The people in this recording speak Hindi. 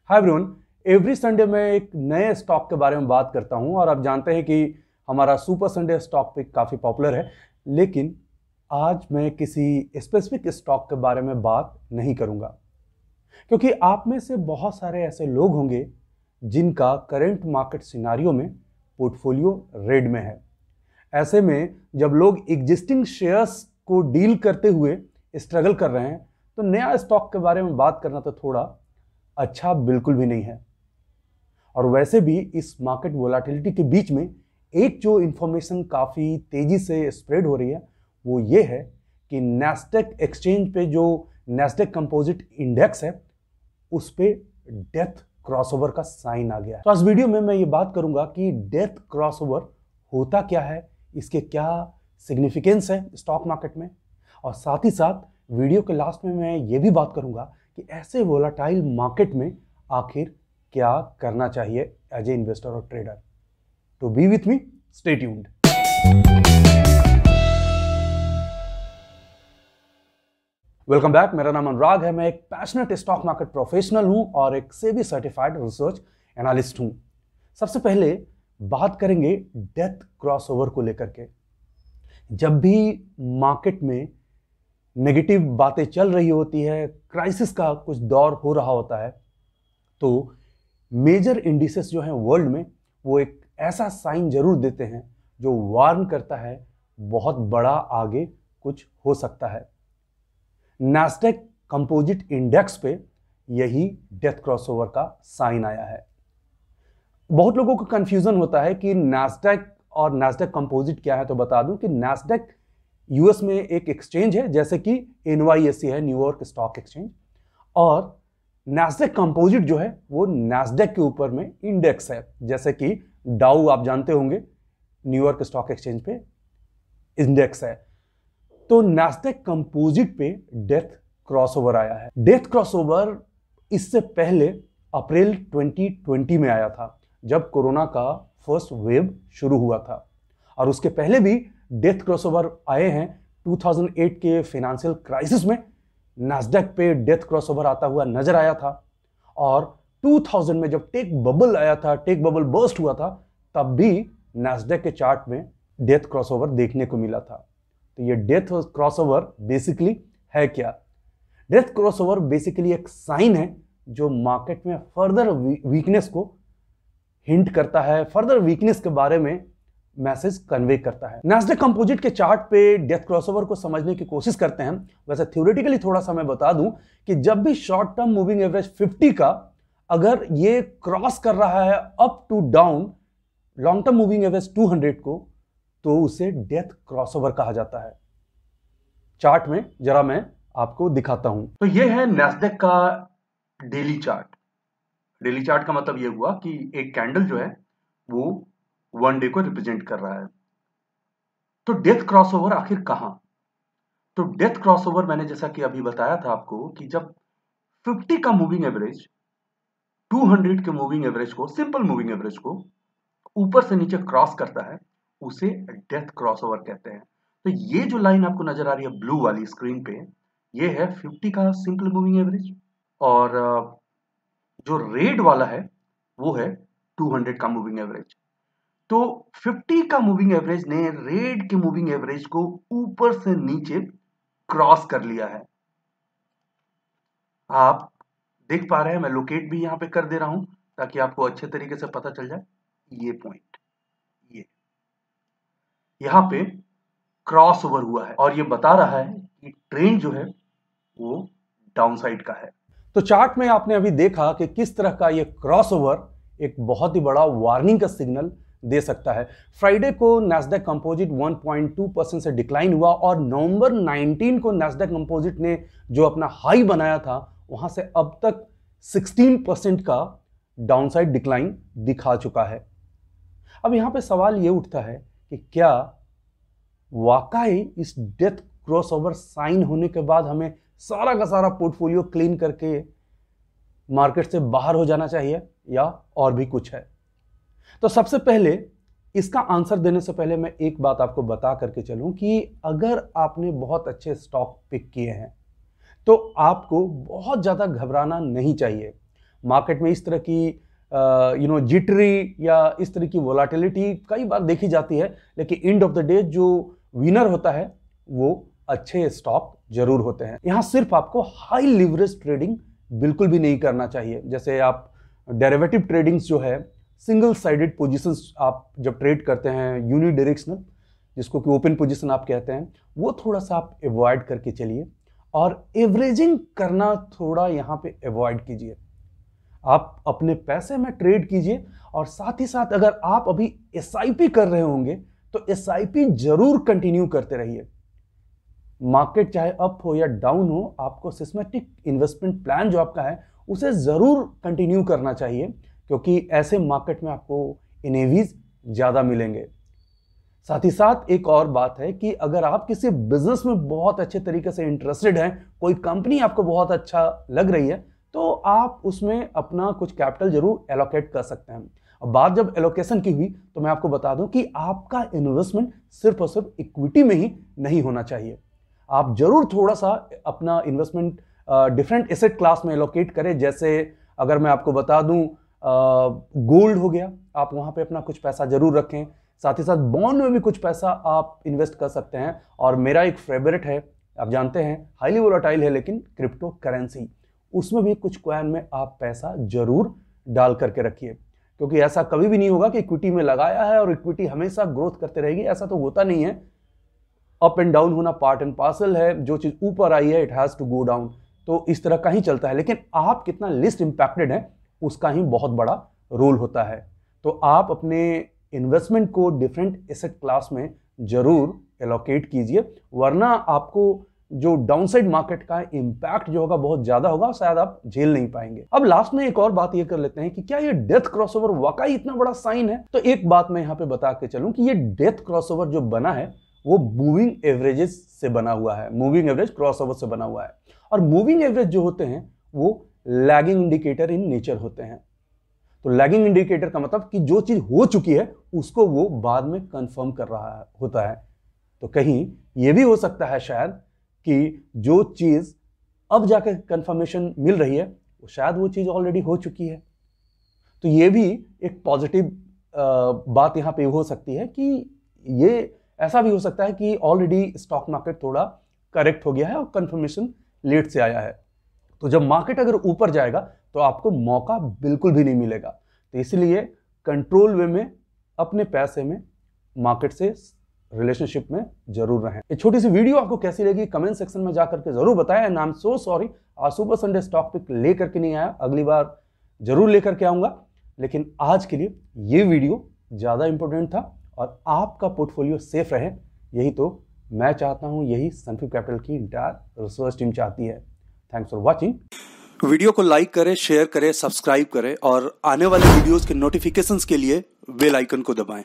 हाय एवरीवन, एवरी संडे मैं एक नए स्टॉक के बारे में बात करता हूं और आप जानते हैं कि हमारा सुपर संडे स्टॉक पिक काफ़ी पॉपुलर है। लेकिन आज मैं किसी स्पेसिफिक स्टॉक के बारे में बात नहीं करूंगा क्योंकि आप में से बहुत सारे ऐसे लोग होंगे जिनका करंट मार्केट सिनारियो में पोर्टफोलियो रेड में है। ऐसे में जब लोग एग्जिस्टिंग शेयर्स को डील करते हुए स्ट्रगल कर रहे हैं तो नया स्टॉक के बारे में बात करना तो थोड़ा अच्छा बिल्कुल भी नहीं है। और वैसे भी इस मार्केट वोलाटिलिटी के बीच में एक जो इंफॉर्मेशन काफ़ी तेजी से स्प्रेड हो रही है वो ये है कि नैस्डैक एक्सचेंज पे जो नैस्डैक कंपोजिट इंडेक्स है उस पे डेथ क्रॉसओवर का साइन आ गया है। तो आज वीडियो में मैं ये बात करूंगा कि डेथ क्रॉसओवर होता क्या है, इसके क्या सिग्निफिकेंस है स्टॉक मार्केट में, और साथ ही साथ वीडियो के लास्ट में मैं ये भी बात करूंगा कि ऐसे वोलाटाइल मार्केट में आखिर क्या करना चाहिए एज ए इन्वेस्टर और ट्रेडर। तो B with me, stay tuned. Welcome back. मेरा नाम अनुराग है। मैं एक पैशनेट स्टॉक मार्केट प्रोफेशनल हूं और एक सेबी सर्टिफाइड रिसर्च एनालिस्ट हूं। सबसे पहले बात करेंगे डेथ क्रॉसओवर को लेकर के। जब भी मार्केट में नेगेटिव बातें चल रही होती है, क्राइसिस का कुछ दौर हो रहा होता है, तो मेजर इंडिसेस जो हैं वर्ल्ड में वो एक ऐसा साइन जरूर देते हैं जो वार्न करता है बहुत बड़ा आगे कुछ हो सकता है। नैस्डैक कंपोजिट इंडेक्स पे यही डेथ क्रॉसओवर का साइन आया है। बहुत लोगों को कंफ्यूजन होता है कि नैस्डैक और नैस्डैक कंपोजिट क्या है। तो बता दूं कि नैस्डैक यूएस में एक एक्सचेंज है, जैसे कि NYSE है, न्यूयॉर्क स्टॉक एक्सचेंज, और नैस्डैक कंपोजिट जो है वो नैस्डैक के ऊपर में इंडेक्स है, जैसे कि डाउ आप जानते होंगे न्यूयॉर्क स्टॉक एक्सचेंज पे इंडेक्स है। तो नैस्डैक कंपोजिट पे डेथ क्रॉसओवर आया है। डेथ क्रॉसओवर इससे पहले अप्रैल 2020 में आया था, जब कोरोना का फर्स्ट वेव शुरू हुआ था, और उसके पहले भी डेथ क्रॉसओवर आए हैं। 2008 के फाइनेंशियल क्राइसिस में नैस्डैक पे डेथ क्रॉसओवर आता हुआ नजर आया था, और 2000 में जब टेक बबल आया था, टेक बबल बर्स्ट हुआ था, तब भी नैस्डैक के चार्ट में डेथ क्रॉसओवर देखने को मिला था। तो ये डेथ क्रॉसओवर बेसिकली है क्या? डेथ क्रॉसओवर बेसिकली एक साइन है जो मार्केट में फर्दर वीकनेस को हिंट करता है, फर्दर वीकनेस के बारे में मैसेज कन्वे करता है। नैस्डैक कंपोजिट के चार्ट पे डेथ क्रॉसओवर को समझने की कोशिश करते हैं। वैसे थ्योरेटिकली थोड़ा सा मैं बता दूं कि जब भी शॉर्ट टर्म मूविंग एवरेज 50 का अगर ये क्रॉस कर रहा है up to down long term moving average 200 को, तो उसे डेथ क्रॉसओवर कहा जाता है। चार्ट में जरा मैं आपको दिखाता हूं। तो ये है नैस्डैक का डेली चार्ट। डेली चार्ट का मतलब ये हुआ कि एक कैंडल जो है वो वन डे को रिप्रेजेंट कर रहा है। तो डेथ क्रॉसओवर आखिर कहां? तो डेथ क्रॉसओवर मैंने जैसा कि अभी बताया था आपको कि जब 50 का मूविंग एवरेज 200 के मूविंग एवरेज को, सिंपल मूविंग एवरेज को ऊपर से नीचे क्रॉस करता है, उसे डेथ क्रॉसओवर कहते हैं। तो ये जो लाइन आपको नजर आ रही है ब्लू वाली स्क्रीन पे, ये है 50 का सिंपल मूविंग एवरेज, और जो रेड वाला है वो है 200 का मूविंग एवरेज। तो 50 का मूविंग एवरेज ने रेड के मूविंग एवरेज को ऊपर से नीचे क्रॉस कर लिया है। आप देख पा रहे हैं, मैं लोकेट भी यहां पे कर दे रहा हूं ताकि आपको अच्छे तरीके से पता चल जाए। ये पॉइंट, ये यहां पे क्रॉस ओवर हुआ है और ये बता रहा है कि ट्रेंड जो है वो डाउनसाइड का है। तो चार्ट में आपने अभी देखा कि किस तरह का ये क्रॉसओवर एक बहुत ही बड़ा वार्निंग का सिग्नल दे सकता है। फ्राइडे को नैस्डैक कंपोजिट 1.2% से डिक्लाइन हुआ, और नवंबर 19 को नैस्डैक कंपोजिट ने जो अपना हाई बनाया था वहां से अब तक 16% का डाउनसाइड डिक्लाइन दिखा चुका है। अब यहां पे सवाल ये उठता है कि क्या वाकई इस डेथ क्रॉसओवर साइन होने के बाद हमें सारा का सारा पोर्टफोलियो क्लीन करके मार्केट से बाहर हो जाना चाहिए, या और भी कुछ है? तो सबसे पहले इसका आंसर देने से पहले मैं एक बात आपको बता करके चलूं कि अगर आपने बहुत अच्छे स्टॉक पिक किए हैं तो आपको बहुत ज्यादा घबराना नहीं चाहिए। मार्केट में इस तरह की जिटरी या इस तरह की वोलाटिलिटी कई बार देखी जाती है, लेकिन एंड ऑफ द डे जो विनर होता है वो अच्छे स्टॉक जरूर होते हैं। यहां सिर्फ आपको हाई लिवरेज ट्रेडिंग बिल्कुल भी नहीं करना चाहिए। जैसे आप डेरिवेटिव ट्रेडिंग्स जो है, सिंगल साइडेड पोजीशंस आप जब ट्रेड करते हैं, यूनिडायरेक्शनल जिसको कि ओपन पोजीशन आप कहते हैं, वो थोड़ा सा आप अवॉइड करके चलिए और एवरेजिंग करना थोड़ा यहां पे अवॉइड कीजिए। आप अपने पैसे में ट्रेड कीजिए और साथ ही साथ अगर आप अभी एसआईपी कर रहे होंगे तो एसआईपी जरूर कंटिन्यू करते रहिए। मार्केट चाहे अप हो या डाउन हो, आपको सिस्टेमेटिक इन्वेस्टमेंट प्लान जो आपका है उसे जरूर कंटिन्यू करना चाहिए, क्योंकि ऐसे मार्केट में आपको एनएवीज ज्यादा मिलेंगे। साथ ही साथ एक और बात है कि अगर आप किसी बिजनेस में बहुत अच्छे तरीके से इंटरेस्टेड हैं, कोई कंपनी आपको बहुत अच्छा लग रही है, तो आप उसमें अपना कुछ कैपिटल जरूर एलोकेट कर सकते हैं। अब बात जब एलोकेशन की हुई तो मैं आपको बता दूं कि आपका इन्वेस्टमेंट सिर्फ और सिर्फ इक्विटी में ही नहीं होना चाहिए। आप जरूर थोड़ा सा अपना इन्वेस्टमेंट डिफरेंट एसेट क्लास में एलोकेट करें। जैसे अगर मैं आपको बता दूं गोल्ड हो गया, आप वहां पे अपना कुछ पैसा जरूर रखें। साथ ही साथ बॉन्ड में भी कुछ पैसा आप इन्वेस्ट कर सकते हैं। और मेरा एक फेवरेट है, आप जानते हैं हाईली वोलेटाइल है लेकिन क्रिप्टो करेंसी, उसमें भी कुछ कॉइन में आप पैसा जरूर डाल करके रखिए, क्योंकि ऐसा कभी भी नहीं होगा कि इक्विटी में लगाया है और इक्विटी हमेशा ग्रोथ करते रहेगी। ऐसा तो होता नहीं है। अप एंड डाउन होना पार्ट एंड पार्सल है। जो चीज ऊपर आई है it has to go down, तो इस तरह का ही चलता है। लेकिन आप कितना लिस्ट इंपैक्टेड है उसका ही बहुत बड़ा रोल होता है। तो आप अपने इन्वेस्टमेंट को डिफरेंट एसेट क्लास में जरूर एलोकेट कीजिए, वरना आपको जो डाउनसाइड मार्केट का इंपैक्ट जो होगा बहुत ज्यादा होगा और शायद आप झेल नहीं पाएंगे। अब लास्ट में एक और बात ये कर लेते हैं कि क्या ये डेथ क्रॉसओवर वाकई इतना बड़ा साइन है। तो एक बात मैं यहां पे बता के चलूं कि ये डेथ क्रॉसओवर जो बना है वो मूविंग एवरेजेस से बना हुआ है, मूविंग एवरेज क्रॉसओवर से बना हुआ है। और मूविंग एवरेज जो होते हैं वो लैगिंग इंडिकेटर इन नेचर होते हैं। तो लैगिंग इंडिकेटर का मतलब कि जो चीज हो चुकी है उसको वो बाद में कंफर्म कर रहा होता है। तो कहीं ये भी हो सकता है शायद कि जो चीज अब जाकर कंफर्मेशन मिल रही है वो शायद वो चीज ऑलरेडी हो चुकी है। तो ये भी एक पॉजिटिव बात यहां पे हो सकती है कि ये ऐसा भी हो सकता है कि ऑलरेडी स्टॉक मार्केट थोड़ा करेक्ट हो गया है और कंफर्मेशन लेट से आया है। तो जब मार्केट अगर ऊपर जाएगा तो आपको मौका बिल्कुल भी नहीं मिलेगा। तो इसलिए कंट्रोल वे में अपने पैसे में मार्केट से रिलेशनशिप में जरूर रहें। ये छोटी सी वीडियो आपको कैसी लगी कमेंट सेक्शन में जाकर के जरूर बताएं। And I am so sorry आज सुपर संडे स्टॉक पिक लेकर के नहीं आया, अगली बार जरूर लेकर के आऊंगा। लेकिन आज के लिए ये वीडियो ज्यादा इंपॉर्टेंट था और आपका पोर्टफोलियो सेफ रहे, यही तो मैं चाहता हूं, यही सनफिप कैपिटल की इंटायर रिसर्च टीम चाहती है। Thanks for watching. वीडियो को लाइक करें, शेयर करें, सब्सक्राइब करें और आने वाले वीडियोस के नोटिफिकेशंस के लिए बेल आइकन को दबाएं।